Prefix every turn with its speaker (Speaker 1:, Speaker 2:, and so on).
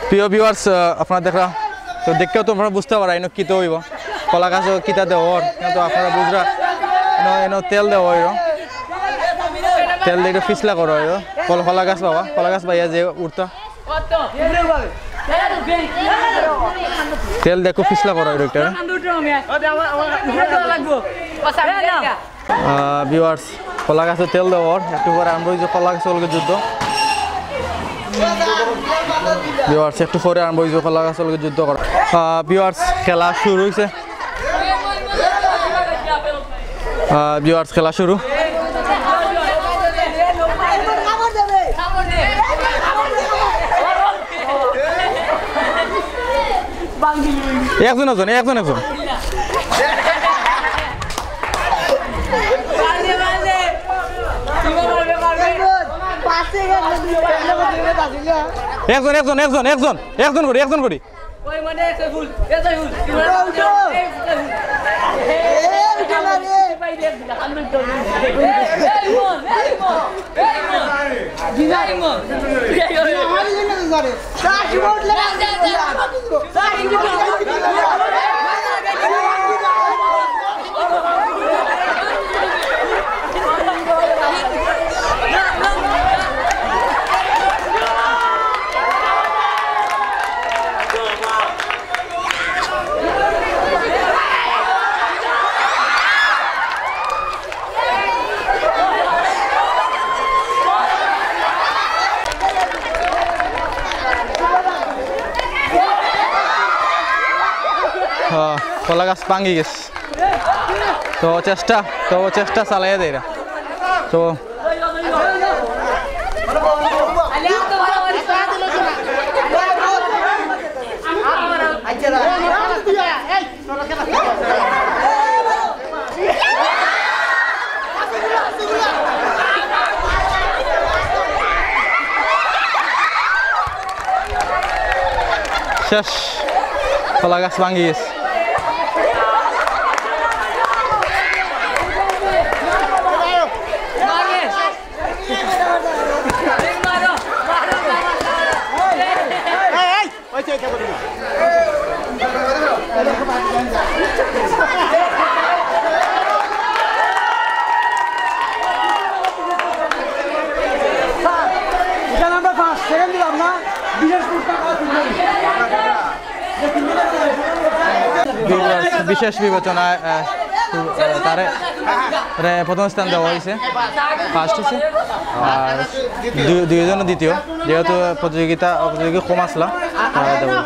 Speaker 1: প্রিয় ভিউয়ার্স আপনারা দেখরা তো দেখেও তোমরা বুঝতে পারা এনো কিতে হইব কলা গাছ কিতা দেওয়ার কিন্তু আপনারা বুঝরা এনো তেল দেওয়া হইব তেল দিয়ে পিছলা করা হইব কলা গাছ বাবা কলা গাছ বাইয়া যে উঠতা তেল দেখো পিছলা করা হইব একটা ভিউয়ার্স কলা গাছে তেল দেওয়ার একটু পরে আমরা ওই যে কলা গাছের যুদ্ধ ভিউয়ার্স একটু পরে আরম্ভ হয়েছে কলা গাছের যুদ্ধ করা ভিউয়ার্স খেলা শুরু হয়েছে ভিউয়ার্স খেলা শুরু একজন একজন একজন একজন একজন একজন একজন একজন একজন করি একজন করি কলা গাছ ভাঙি গেছে তো চেষ্টা চালাই দেয় তো শেষ কলা গাছ ভাঙি গেছে বিশেষ বিবেচনায় তারে প্রথম স্থান দেওয়া হয়েছে ফার্স্ট হয়েছে আর দুইজন দ্বিতীয় যেহেতু প্রতিযোগী কম আসলা তারা দেওয়া